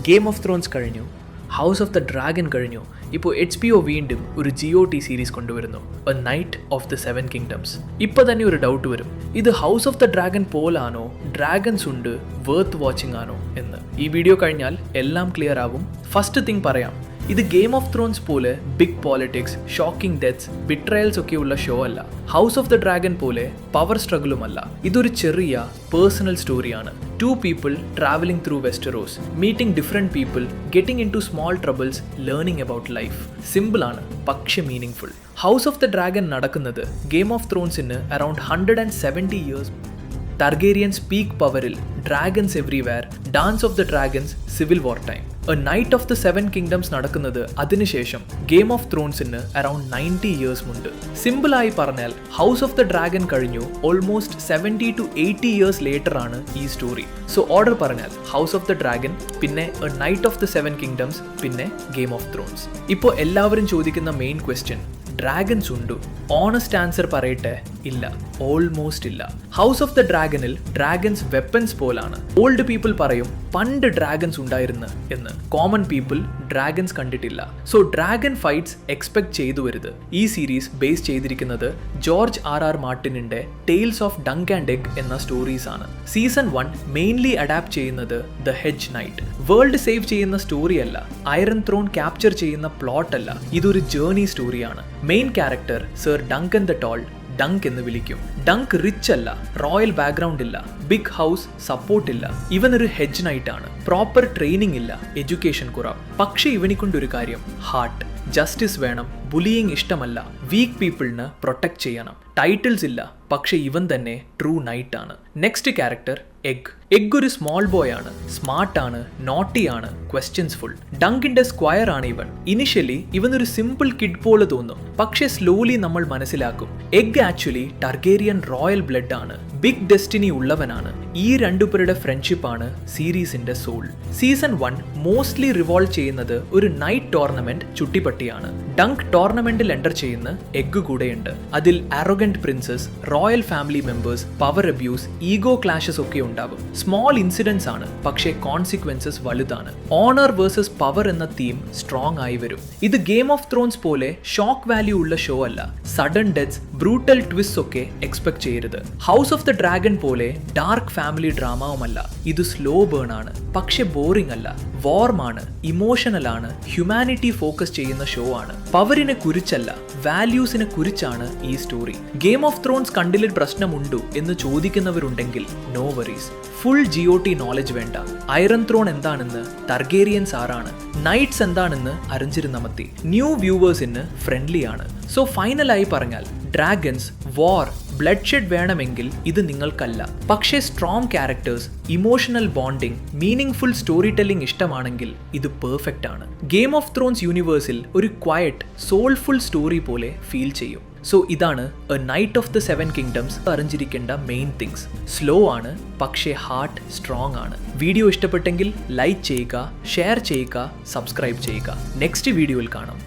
Game of Thrones കഴിഞ്ഞു, House of the Dragon കഴിഞ്ഞു, ഇപ്പോൾ HBO വീണ്ടും ഒരു GOT സീരീസ് കൊണ്ടുവരുന്നു, A Knight of the 7 Kingdoms. ഇപ്പോൾ തന്നെ ഒരു ഡൗട്ട് വരും, ഇത് ഹൗസ് ഓഫ് ദ ഡ്രാഗൺ പോലാണോ, ഡ്രാഗൺസ് ഉണ്ട് വർത്ത് വാച്ചിങ് ആണോ എന്ന്. ഈ വീഡിയോ കഴിഞ്ഞാൽ എല്ലാം ക്ലിയർ ആവും. ഫസ്റ്റ് തിങ് പറയാം, ഇത് ഗെയിം ഓഫ് ത്രോൺസ് പോലെ ബിഗ് പോളിറ്റിക്സ്, ഷോക്കിംഗ് ഡെത്ത്സ്, ബിട്രയൽസ് ഒക്കെയുള്ള ഷോ അല്ല. ഹൗസ് ഓഫ് ദ ഡ്രാഗൺ പോലെ പവർ സ്ട്രഗിളുമല്ല. ഇതൊരു ചെറിയ പേഴ്സണൽ സ്റ്റോറിയാണ്. 2 people traveling through Westeros, meeting different people, getting into small troubles, learning about life. Simple ആണ്, പക്ഷെ meaningful. House of the Dragon നടക്കുന്നത് Game of ത്രോൺസിന് അറൌണ്ട് 170 years. ടർഗേരിയൻസ് പീക്ക് പവറിൽ, dragons everywhere, dance of the dragons, civil war time. A Knight of the 7 Kingdoms നടക്കുന്നത് അതിനുശേഷം Game of ത്രോൺസിന് around 90 years മുണ്ട്. സിമ്പിളായി പറഞ്ഞാൽ ഹൗസ് ഓഫ് ദ ഡ്രാഗൺ കഴിഞ്ഞു ഓൾമോസ്റ്റ് 70 to 80 years ലേറ്റർ ആണ് ഈ സ്റ്റോറി. സോ ഓർഡർ പറഞ്ഞാൽ ഹൗസ് ഓഫ് ദ ഡ്രാഗൺ, പിന്നെ A Knight of the 7 Kingdoms, പിന്നെ ഗെയിം ഓഫ് ത്രോൺസ്. ഇപ്പോൾ എല്ലാവരും ചോദിക്കുന്ന മെയിൻ ക്വസ്റ്റ്യൻ, ഡ്രാഗൺസ് ഉണ്ടോ? ഓണസ്റ്റ് ആൻസർ പറയട്ടെ, ഇല്ല, ഓൾമോസ്റ്റ് ഇല്ല. ഹൗസ് ഓഫ് ദ ഡ്രാഗണിൽ ഡ്രാഗൺസ് വെപ്പൺസ് പോലാണ്. ഓൾഡ് പീപ്പിൾ പറയും പണ്ട് ഡ്രാഗൺസ് ഉണ്ടായിരുന്നു എന്ന്. കോമൺ പീപ്പിൾ ഡ്രാഗൺസ് കണ്ടിട്ടില്ല. സോ ഡ്രാഗൺ ഫൈറ്റ്സ് എക്സ്പെക്ട് ചെയ്തു വരുത്. ഈ സീരീസ് ബേസ് ചെയ്തിരിക്കുന്നത് ജോർജ് R.R. മാർട്ടിനിന്റെ Tales of Dunk and Egg എന്ന സ്റ്റോറീസ് ആണ്. സീസൺ 1 മെയിൻലി അഡാപ്റ്റ് ചെയ്യുന്നത് The Hedge Knight. World save ചെയ്യുന്ന സ്റ്റോറി അല്ല, അയറൺ ത്രോൺ ക്യാപ്ചർ ചെയ്യുന്ന പ്ലോട്ട് അല്ല, ഇതൊരു ജേർണി സ്റ്റോറിയാണ്. Main character Sir Duncan the Tall, Dunk എന്ന് വിളിക്കും. ഡങ്ക് റിച്ച് അല്ല, റോയൽ ബാക്ക്ഗ്രൗണ്ട് ഇല്ല, ബിഗ് ഹൗസ്, സപ്പോർട്ട് ഇല്ല. ഇവനൊരു ഹെഡ്ജ് നൈറ്റ് ആണ്. പ്രോപ്പർ ട്രെയിനിങ് ഇല്ല, എഡ്യൂക്കേഷൻ കുറവ്. പക്ഷെ ഇവനിക്കൊണ്ടൊരു കാര്യം, ഹാർട്ട്. ജസ്റ്റിസ് വേണം, ബുലിയിങ് ഇഷ്ടമല്ല, വീക്ക് പീപ്പിളിന് പ്രൊട്ടക്ട് ചെയ്യണം. ടൈറ്റിൽസ് ഇല്ല, പക്ഷെ ഇവൻ തന്നെ ട്രൂ നൈറ്റ് ആണ്. Next character Egg. എഗ് ഒരു സ്മോൾ ബോയ് ആണ്, സ്മാർട്ട് ആണ്, നോട്ടി ആണ്, ക്വസ്റ്റ്യൻസ് ഫുൾ. ഡങ്കിന്റെ സ്ക്വയർ ആണ് ഇവൻ. ഇനിഷ്യലി ഇവനൊരു സിമ്പിൾ കിഡ് പോലെ തോന്നും, പക്ഷെ സ്ലോലി നമ്മൾ മനസ്സിലാക്കും എഗ് ആക്ച്വലി ടർഗേരിയൻ റോയൽ ബ്ലഡ് ആണ്, ബിഗ് ഡെസ്റ്റിനി ഉള്ളവനാണ്. ഈ രണ്ടുപേരുടെ ഫ്രണ്ട്ഷിപ്പ് ആണ് സീരീസിന്റെ സോൾ. സീസൺ 1 മോസ്റ്റ്ലി റിവോൾവ് ചെയ്യുന്നത് ഒരു നൈറ്റ് ടോർണമെന്റ് ചുട്ടിപ്പട്ടിയാണ്. ഡങ്ക് ടോർണമെന്റിൽ എൻ്റർ ചെയ്യുന്ന എഗ് കൂടെയുണ്ട്. അതിൽ arrogant princes, royal family members, power abuse, ego clashes ഒക്കെ ഉണ്ടാവും. സ്മോൾ ഇൻസിഡൻസ് ആണ്, പക്ഷേ കോൺസിക്വൻസസ് വലുതാണ്. ഓണർ വേഴ്സസ് പവർ എന്ന തീം സ്ട്രോങ് ആയി വരും. ഇത് ഗെയിം ഓഫ് ത്രോൺസ് പോലെ ഷോക്ക് വാല്യൂ ഉള്ള ഷോ അല്ല. സഡൻ ഡെത്ത്സ്, ബ്രൂട്ടൽ ട്വിസ്റ്റ് ഒക്കെ എക്സ്പെക്ട് ചെയ്യരുത്. ഹൗസ് ഓഫ് ദ ഡ്രാഗൺ പോലെ ഡാർക്ക് ഫാമിലി ഡ്രാമവുമല്ല. ഇത് സ്ലോ ബേൺ ആണ്, പക്ഷെ ബോറിംഗ് അല്ല. വാർം ആണ്, ഇമോഷണൽ ആണ്, ഹ്യൂമാനിറ്റി ഫോക്കസ് ചെയ്യുന്ന ഷോ ആണ്. പവറിനെ കുറിച്ചല്ല, വാല്യൂസിനെ കുറിച്ചാണ് ഈ സ്റ്റോറി. ഗെയിം ഓഫ് ത്രോൺസ് കണ്ടിൽ പ്രശ്നമുണ്ടോ എന്ന് ചോദിക്കുന്നവരുണ്ടെങ്കിൽ no worries. Full GOT knowledge വേണ്ട. അയറൺ ത്രോൺ എന്താണെന്ന്, ടർഗേരിയൻസ് ആരാണ്, നൈറ്റ്സ് എന്താണെന്ന് അറിഞ്ഞിരുന്ന മതി. ന്യൂ വ്യൂവേഴ്സിന് ഫ്രണ്ട്ലി ആണ്. സോ ഫൈനലായി പറഞ്ഞാൽ ഡ്രാഗൺസ്, വാർ, ബ്ലഡ് ഷെഡ് വേണമെങ്കിൽ ഇത് നിങ്ങൾക്കല്ല. പക്ഷേ strong characters, emotional bonding, meaningful story ടെല്ലിംഗ് ഇഷ്ടമാണെങ്കിൽ ഇത് പെർഫെക്റ്റ് ആണ്. ഗെയിം ഓഫ് ത്രോൺസ് യൂണിവേഴ്സിൽ ഒരു ക്വയറ്റ്, സോൾഫുൾ സ്റ്റോറി പോലെ ഫീൽ ചെയ്യും. സോ ഇതാണ് A Knight of the 7 kingdoms അറിഞ്ഞിരിക്കേണ്ട മെയിൻ തിങ്സ്. സ്ലോ ആണ്, പക്ഷേ ഹാർട്ട് സ്ട്രോങ് ആണ്. വീഡിയോ ഇഷ്ടപ്പെട്ടെങ്കിൽ ലൈക്ക് ചെയ്യുക, ഷെയർ ചെയ്യുക, സബ്സ്ക്രൈബ് ചെയ്യുക. നെക്സ്റ്റ് വീഡിയോയിൽ കാണാം.